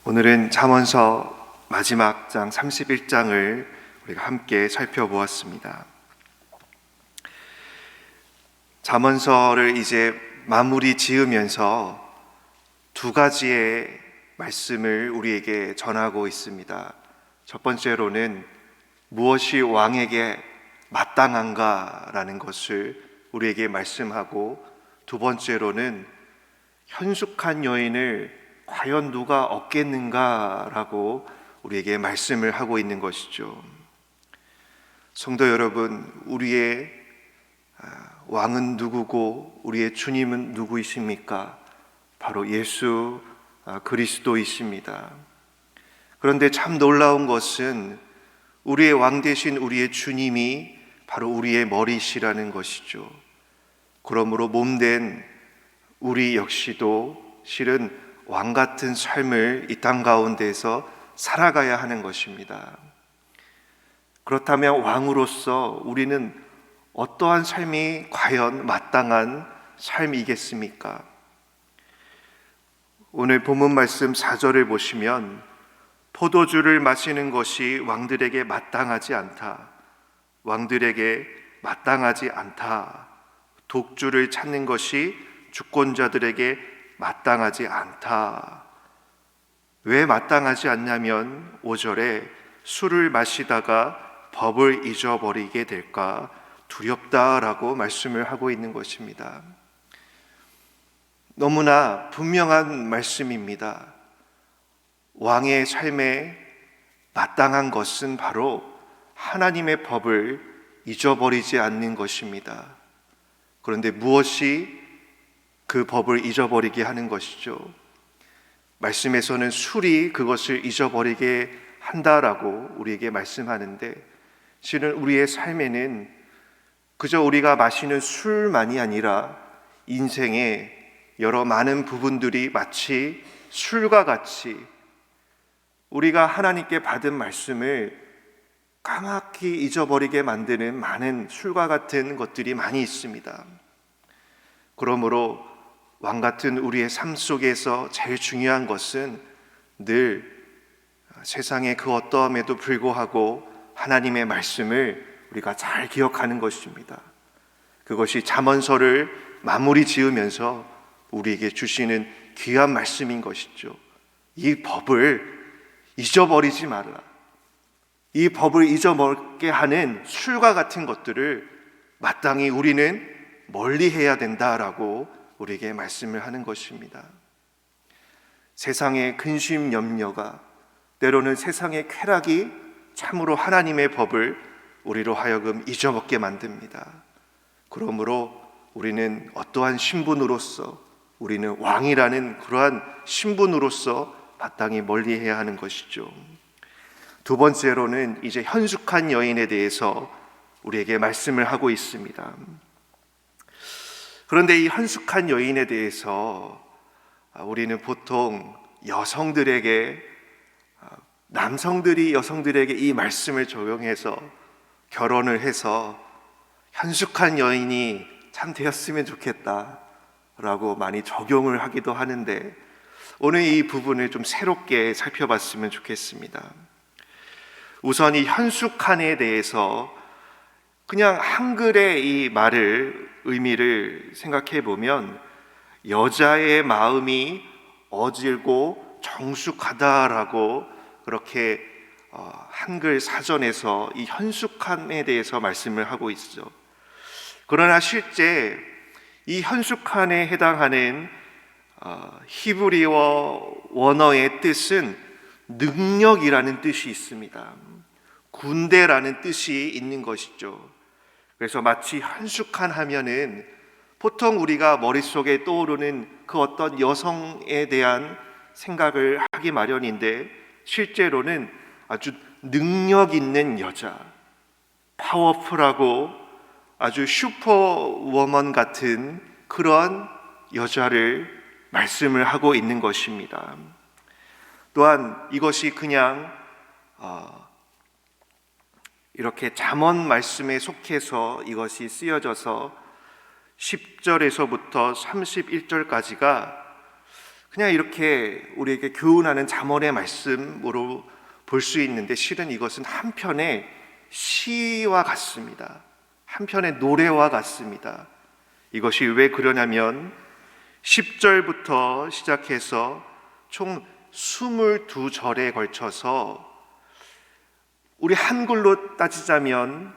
오늘은 잠언서 마지막 장 31장을 우리가 함께 살펴보았습니다. 잠언서를 이제 마무리 지으면서 두 가지의 말씀을 우리에게 전하고 있습니다. 첫 번째로는 무엇이 왕에게 마땅한가라는 것을 우리에게 말씀하고, 두 번째로는 현숙한 여인을 과연 누가 얻겠는가라고 우리에게 말씀을 하고 있는 것이죠. 성도 여러분, 우리의 왕은 누구고 우리의 주님은 누구이십니까? 바로 예수 그리스도이십니다. 그런데 참 놀라운 것은 우리의 왕 되신 우리의 주님이 바로 우리의 머리시라는 것이죠. 그러므로 몸된 우리 역시도 실은 왕 같은 삶을 이 땅 가운데에서 살아가야 하는 것입니다. 그렇다면 왕으로서 우리는 어떠한 삶이 과연 마땅한 삶이겠습니까? 오늘 본문 말씀 4절을 보시면 포도주를 마시는 것이 왕들에게 마땅하지 않다. 왕들에게 마땅하지 않다. 독주를 찾는 것이 주권자들에게 마땅하지 않다. 왜 마땅하지 않냐면 5절에 술을 마시다가 법을 잊어버리게 될까 두렵다라고 말씀을 하고 있는 것입니다. 너무나 분명한 말씀입니다. 왕의 삶에 마땅한 것은 바로 하나님의 법을 잊어버리지 않는 것입니다. 그런데 무엇이 그 법을 잊어버리게 하는 것이죠? 말씀에서는 술이 그것을 잊어버리게 한다라고 우리에게 말씀하는데, 실은 우리의 삶에는 그저 우리가 마시는 술만이 아니라 인생의 여러 많은 부분들이 마치 술과 같이 우리가 하나님께 받은 말씀을 까맣게 잊어버리게 만드는 많은 술과 같은 것들이 많이 있습니다. 그러므로 왕 같은 우리의 삶 속에서 제일 중요한 것은 늘 세상의 그 어떠함에도 불구하고 하나님의 말씀을 우리가 잘 기억하는 것입니다. 그것이 잠언서를 마무리 지으면서 우리에게 주시는 귀한 말씀인 것이죠. 이 법을 잊어버리지 말라. 이 법을 잊어먹게 하는 술과 같은 것들을 마땅히 우리는 멀리해야 된다라고 우리에게 말씀을 하는 것입니다. 세상의 근심 염려가, 때로는 세상의 쾌락이 참으로 하나님의 법을 우리로 하여금 잊어먹게 만듭니다. 그러므로 우리는 어떠한 신분으로서, 우리는 왕이라는 그러한 신분으로서 마땅히 멀리해야 하는 것이죠. 두 번째로는 이제 현숙한 여인에 대해서 우리에게 말씀을 하고 있습니다. 그런데 이 현숙한 여인에 대해서 우리는 보통 여성들에게, 남성들이 여성들에게 이 말씀을 적용해서 결혼을 해서 현숙한 여인이 참 되었으면 좋겠다라고 많이 적용을 하기도 하는데, 오늘 이 부분을 좀 새롭게 살펴봤으면 좋겠습니다. 우선 이 현숙한에 대해서 그냥 한글의 이 말을, 의미를 생각해 보면 여자의 마음이 어질고 정숙하다라고 그렇게 한글 사전에서 이 현숙함에 대해서 말씀을 하고 있죠. 그러나 실제 이 현숙함에 해당하는 히브리어 원어의 뜻은 능력이라는 뜻이 있습니다. 군대라는 뜻이 있는 것이죠. 그래서 마치 현숙한 하면은 보통 우리가 머릿속에 떠오르는 그 어떤 여성에 대한 생각을 하기 마련인데, 실제로는 아주 능력 있는 여자, 파워풀하고 아주 슈퍼워먼 같은 그런 여자를 말씀을 하고 있는 것입니다. 또한 이것이 그냥 이렇게 잠언 말씀에 속해서 이것이 쓰여져서 10절에서부터 31절까지가 그냥 이렇게 우리에게 교훈하는 잠언의 말씀으로 볼 수 있는데, 실은 이것은 한편의 시와 같습니다. 한편의 노래와 같습니다. 이것이 왜 그러냐면 10절부터 시작해서 총 22절에 걸쳐서, 우리 한글로 따지자면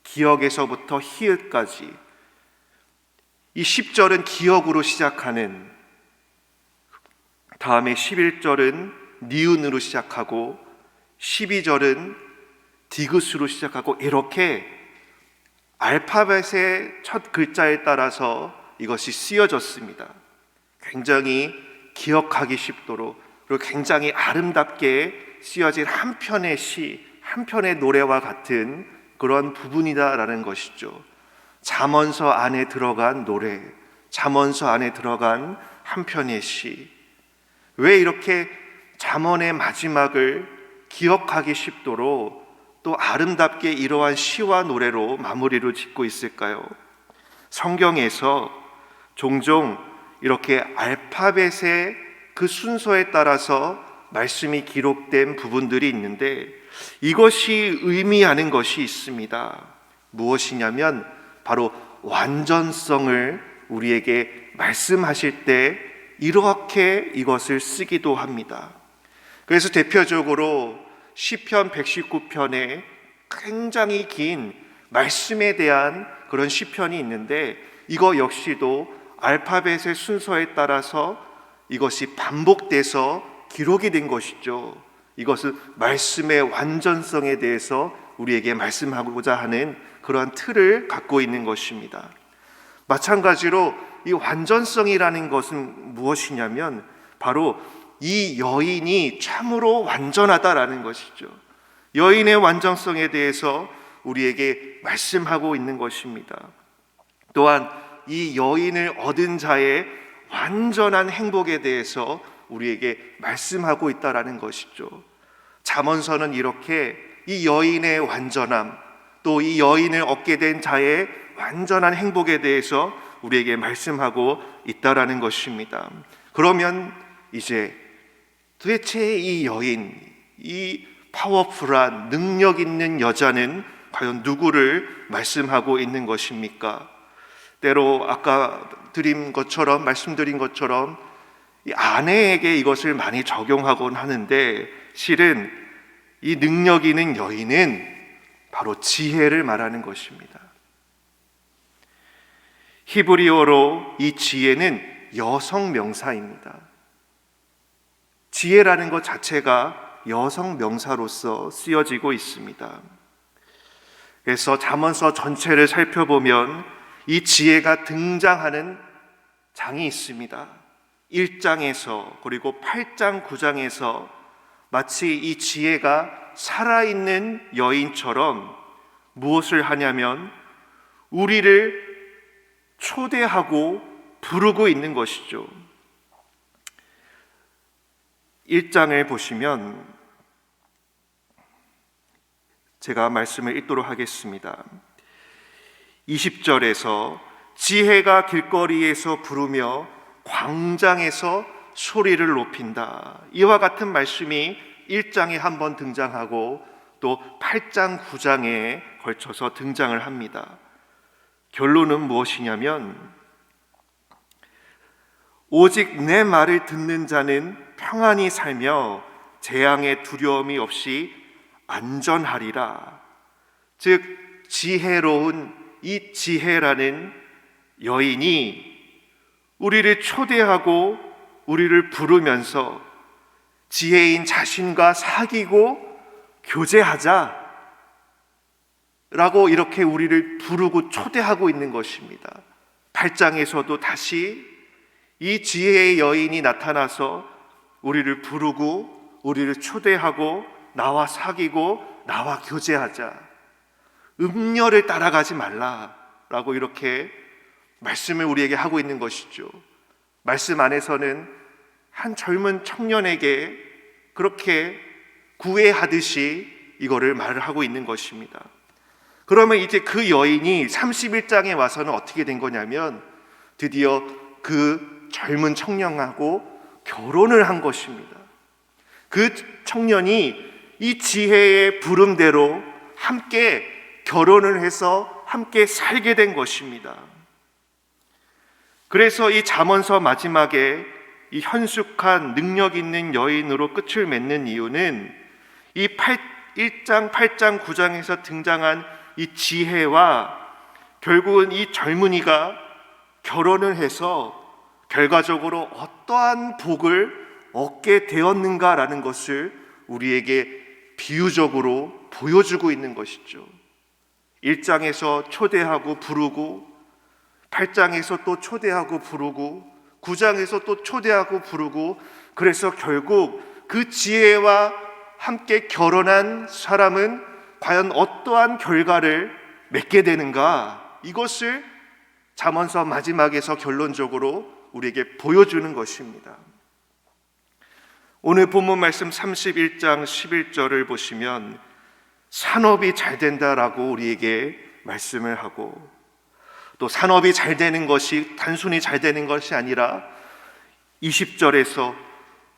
기역에서부터 히읗까지, 이 10절은 기역으로 시작하는, 다음에 11절은 니은으로 시작하고 12절은 디귿으로 시작하고, 이렇게 알파벳의 첫 글자에 따라서 이것이 쓰여졌습니다. 굉장히 기억하기 쉽도록, 그리고 굉장히 아름답게 쓰여진 한 편의 시, 한 편의 노래와 같은 그런 부분이다라는 것이죠. 잠언서 안에 들어간 노래, 잠언서 안에 들어간 한 편의 시. 왜 이렇게 잠언의 마지막을 기억하기 쉽도록 또 아름답게 이러한 시와 노래로 마무리를 짓고 있을까요? 성경에서 종종 이렇게 알파벳의 그 순서에 따라서 말씀이 기록된 부분들이 있는데, 이것이 의미하는 것이 있습니다. 무엇이냐면 바로 완전성을 우리에게 말씀하실 때 이렇게 이것을 쓰기도 합니다. 그래서 대표적으로 시편 119편에 굉장히 긴 말씀에 대한 그런 시편이 있는데, 이거 역시도 알파벳의 순서에 따라서 이것이 반복돼서 기록이 된 것이죠. 이것은 말씀의 완전성에 대해서 우리에게 말씀하고자 하는 그러한 틀을 갖고 있는 것입니다. 마찬가지로 이 완전성이라는 것은 무엇이냐면 바로 이 여인이 참으로 완전하다라는 것이죠. 여인의 완전성에 대해서 우리에게 말씀하고 있는 것입니다. 또한 이 여인을 얻은 자의 완전한 행복에 대해서 우리에게 말씀하고 있다라는 것이죠. 잠언서는 이렇게 이 여인의 완전함, 또 이 여인을 얻게 된 자의 완전한 행복에 대해서 우리에게 말씀하고 있다라는 것입니다. 그러면 이제 도대체 이 여인, 이 파워풀한 능력 있는 여자는 과연 누구를 말씀하고 있는 것입니까? 때로 아까 말씀드린 것처럼 이 아내에게 이것을 많이 적용하곤 하는데, 실은 이 능력 있는 여인은 바로 지혜를 말하는 것입니다. 히브리어로 이 지혜는 여성 명사입니다. 지혜라는 것 자체가 여성 명사로서 쓰여지고 있습니다. 그래서 잠언서 전체를 살펴보면 이 지혜가 등장하는 장이 있습니다. 1장에서 그리고 8장, 9장에서 마치 이 지혜가 살아있는 여인처럼 무엇을 하냐면 우리를 초대하고 부르고 있는 것이죠. 1장을 보시면 제가 말씀을 읽도록 하겠습니다. 20절에서 지혜가 길거리에서 부르며 광장에서 소리를 높인다. 이와 같은 말씀이 1장에 한번 등장하고 또 8장, 9장에 걸쳐서 등장을 합니다. 결론은 무엇이냐면 오직 내 말을 듣는 자는 평안히 살며 재앙의 두려움이 없이 안전하리라. 즉 지혜로운 이 지혜라는 여인이 우리를 초대하고 우리를 부르면서 지혜인 자신과 사귀고 교제하자 라고 이렇게 우리를 부르고 초대하고 있는 것입니다. 8장에서도 다시 이 지혜의 여인이 나타나서 우리를 부르고 우리를 초대하고 나와 사귀고 나와 교제하자, 음녀를 따라가지 말라라고 이렇게 말씀을 우리에게 하고 있는 것이죠. 말씀 안에서는 한 젊은 청년에게 그렇게 구애하듯이 이거를 말을 하고 있는 것입니다. 그러면 이제 그 여인이 31장에 와서는 어떻게 된 거냐면 드디어 그 젊은 청년하고 결혼을 한 것입니다. 그 청년이 이 지혜의 부름대로 함께 결혼을 해서 함께 살게 된 것입니다. 그래서 이 잠언서 마지막에 이 현숙한 능력 있는 여인으로 끝을 맺는 이유는 이 1장, 8장, 9장에서 등장한 이 지혜와 결국은 이 젊은이가 결혼을 해서 결과적으로 어떠한 복을 얻게 되었는가라는 것을 우리에게 비유적으로 보여주고 있는 것이죠. 1장에서 초대하고 부르고, 8장에서 또 초대하고 부르고, 9장에서 또 초대하고 부르고, 그래서 결국 그 지혜와 함께 결혼한 사람은 과연 어떠한 결과를 맺게 되는가, 이것을 잠언서 마지막에서 결론적으로 우리에게 보여주는 것입니다. 오늘 본문 말씀 31장 11절을 보시면 산업이 잘 된다라고 우리에게 말씀을 하고, 또 산업이 잘 되는 것이 단순히 잘 되는 것이 아니라 20절에서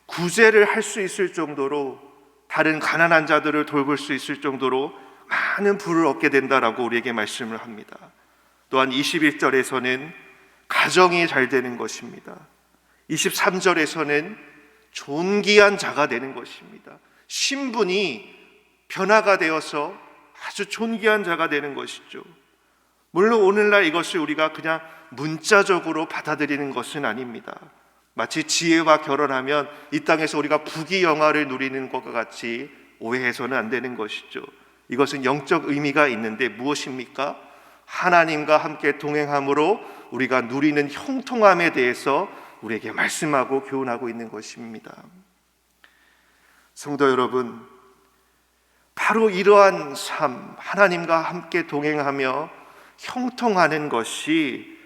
구제를 할 수 있을 정도로, 다른 가난한 자들을 돌볼 수 있을 정도로 많은 부를 얻게 된다라고 우리에게 말씀을 합니다. 또한 21절에서는 가정이 잘 되는 것입니다. 23절에서는 존귀한 자가 되는 것입니다. 신분이 변화가 되어서 아주 존귀한 자가 되는 것이죠. 물론 오늘날 이것을 우리가 그냥 문자적으로 받아들이는 것은 아닙니다. 마치 지혜와 결혼하면 이 땅에서 우리가 부귀영화를 누리는 것과 같이 오해해서는 안 되는 것이죠. 이것은 영적 의미가 있는데 무엇입니까? 하나님과 함께 동행함으로 우리가 누리는 형통함에 대해서 우리에게 말씀하고 교훈하고 있는 것입니다. 성도 여러분, 바로 이러한 삶, 하나님과 함께 동행하며 형통하는 것이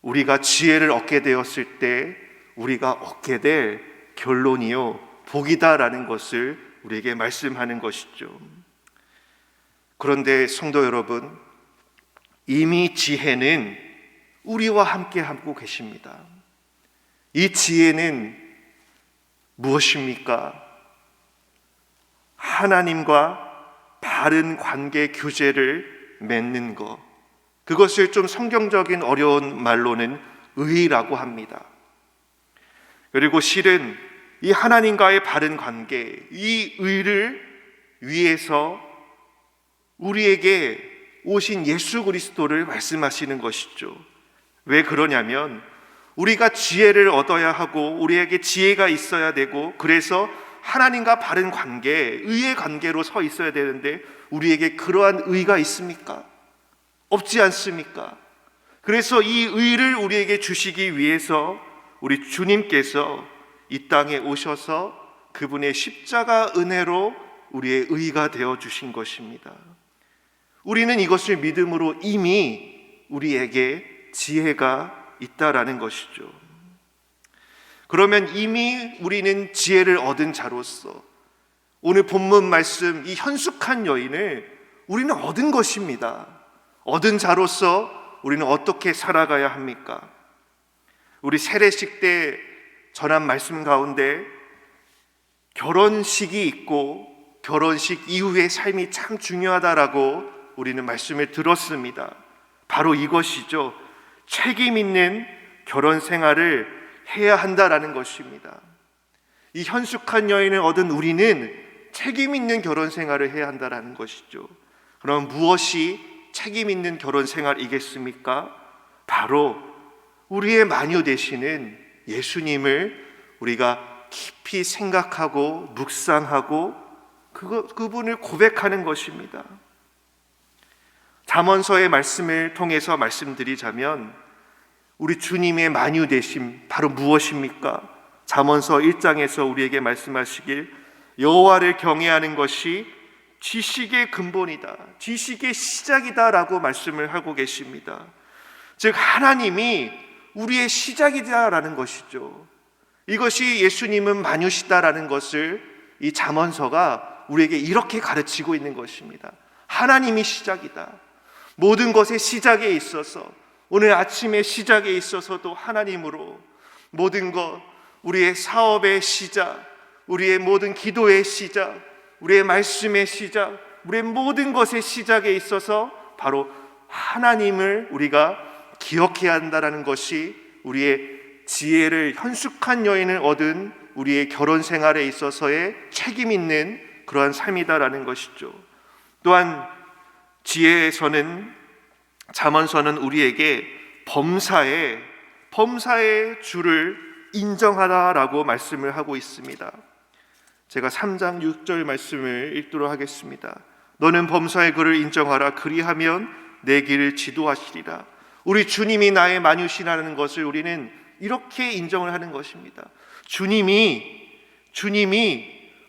우리가 지혜를 얻게 되었을 때 우리가 얻게 될 결론이요 복이다라는 것을 우리에게 말씀하는 것이죠. 그런데 성도 여러분, 이미 지혜는 우리와 함께 하고 계십니다. 이 지혜는 무엇입니까? 하나님과 바른 관계 교제를 맺는 것, 그것을 좀 성경적인 어려운 말로는 의라고 합니다. 그리고 실은 이 하나님과의 바른 관계, 이 의를 위해서 우리에게 오신 예수 그리스도를 말씀하시는 것이죠. 왜 그러냐면 우리가 지혜를 얻어야 하고 우리에게 지혜가 있어야 되고, 그래서 하나님과 바른 관계, 의의 관계로 서 있어야 되는데 우리에게 그러한 의가 있습니까? 없지 않습니까? 그래서 이 의를 우리에게 주시기 위해서 우리 주님께서 이 땅에 오셔서 그분의 십자가 은혜로 우리의 의가 되어 주신 것입니다. 우리는 이것을 믿음으로 이미 우리에게 지혜가 있다라는 것이죠. 그러면 이미 우리는 지혜를 얻은 자로서 오늘 본문 말씀 이 현숙한 여인을 우리는 얻은 것입니다. 얻은 자로서 우리는 어떻게 살아가야 합니까? 우리 세례식 때 전한 말씀 가운데 결혼식이 있고 결혼식 이후의 삶이 참 중요하다라고 우리는 말씀을 들었습니다. 바로 이것이죠. 책임 있는 결혼 생활을 해야 한다라는 것입니다. 이 현숙한 여인을 얻은 우리는 책임 있는 결혼 생활을 해야 한다라는 것이죠. 그럼 무엇이 책임 있는 결혼 생활이겠습니까? 바로 우리의 마녀 되시는 예수님을 우리가 깊이 생각하고 묵상하고 그분을 고백하는 것입니다. 잠언서의 말씀을 통해서 말씀드리자면 우리 주님의 만유 되심 바로 무엇입니까? 잠언서 1장에서 우리에게 말씀하시길 여호와를 경외하는 것이 지식의 근본이다, 지식의 시작이다 라고 말씀을 하고 계십니다. 즉 하나님이 우리의 시작이다라는 것이죠. 이것이 예수님은 만유시다라는 것을 이 잠언서가 우리에게 이렇게 가르치고 있는 것입니다. 하나님이 시작이다. 모든 것의 시작에 있어서, 오늘 아침의 시작에 있어서도 하나님으로 모든 것, 우리의 사업의 시작, 우리의 모든 기도의 시작, 우리의 말씀의 시작, 우리의 모든 것의 시작에 있어서 바로 하나님을 우리가 기억해야 한다는 것이 우리의 지혜를, 현숙한 여인을 얻은 우리의 결혼 생활에 있어서의 책임 있는 그러한 삶이다라는 것이죠. 또한 지혜에서는, 잠언서는 우리에게 범사의 주를 인정하라라고 말씀을 하고 있습니다. 제가 3장 6절 말씀을 읽도록 하겠습니다. 너는 범사의 그를 인정하라. 그리하면 내 길을 지도하시리라. 우리 주님이 나의 만유시라는 것을 우리는 이렇게 인정을 하는 것입니다. 주님이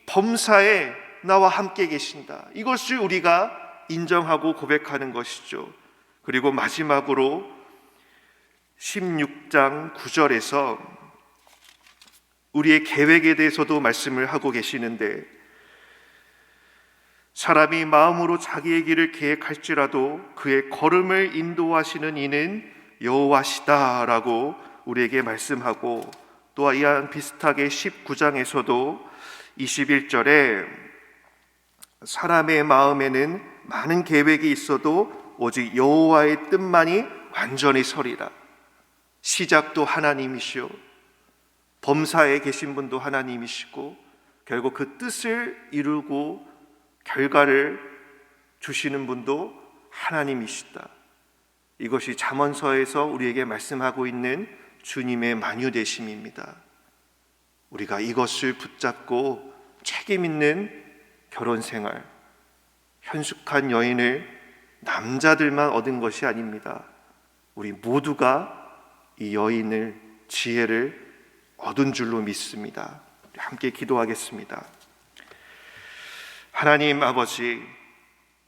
범사에 나와 함께 계신다. 이것을 우리가 인정하고 고백하는 것이죠. 그리고 마지막으로 16장 9절에서 우리의 계획에 대해서도 말씀을 하고 계시는데, 사람이 마음으로 자기의 길을 계획할지라도 그의 걸음을 인도하시는 이는 여호와시다라고 우리에게 말씀하고, 또한 이와 비슷하게 19장에서도 21절에 사람의 마음에는 많은 계획이 있어도 오직 여호와의 뜻만이 완전히 서리라. 시작도 하나님이시오, 범사에 계신 분도 하나님이시고, 결국 그 뜻을 이루고 결과를 주시는 분도 하나님이시다. 이것이 잠언서에서 우리에게 말씀하고 있는 주님의 만유되심입니다. 우리가 이것을 붙잡고 책임 있는 결혼 생활, 현숙한 여인을 남자들만 얻은 것이 아닙니다. 우리 모두가 이 여인을, 지혜를 얻은 줄로 믿습니다. 함께 기도하겠습니다. 하나님 아버지,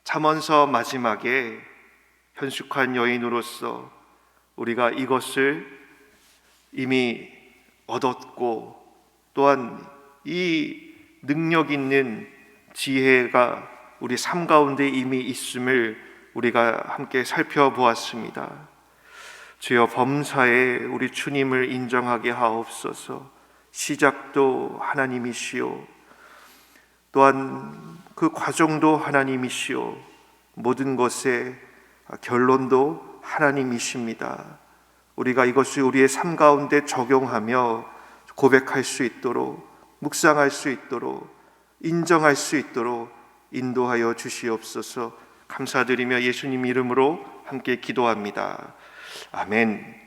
잠언서 마지막에 현숙한 여인으로서 우리가 이것을 이미 얻었고, 또한 이 능력 있는 지혜가 우리 삶 가운데 이미 있음을 우리가 함께 살펴보았습니다. 주여, 범사에 우리 주님을 인정하게 하옵소서. 시작도 하나님이시오, 또한 그 과정도 하나님이시오, 모든 것의 결론도 하나님이십니다. 우리가 이것을 우리의 삶 가운데 적용하며 고백할 수 있도록, 묵상할 수 있도록, 인정할 수 있도록 인도하여 주시옵소서. 감사드리며 예수님 이름으로 함께 기도합니다. 아멘.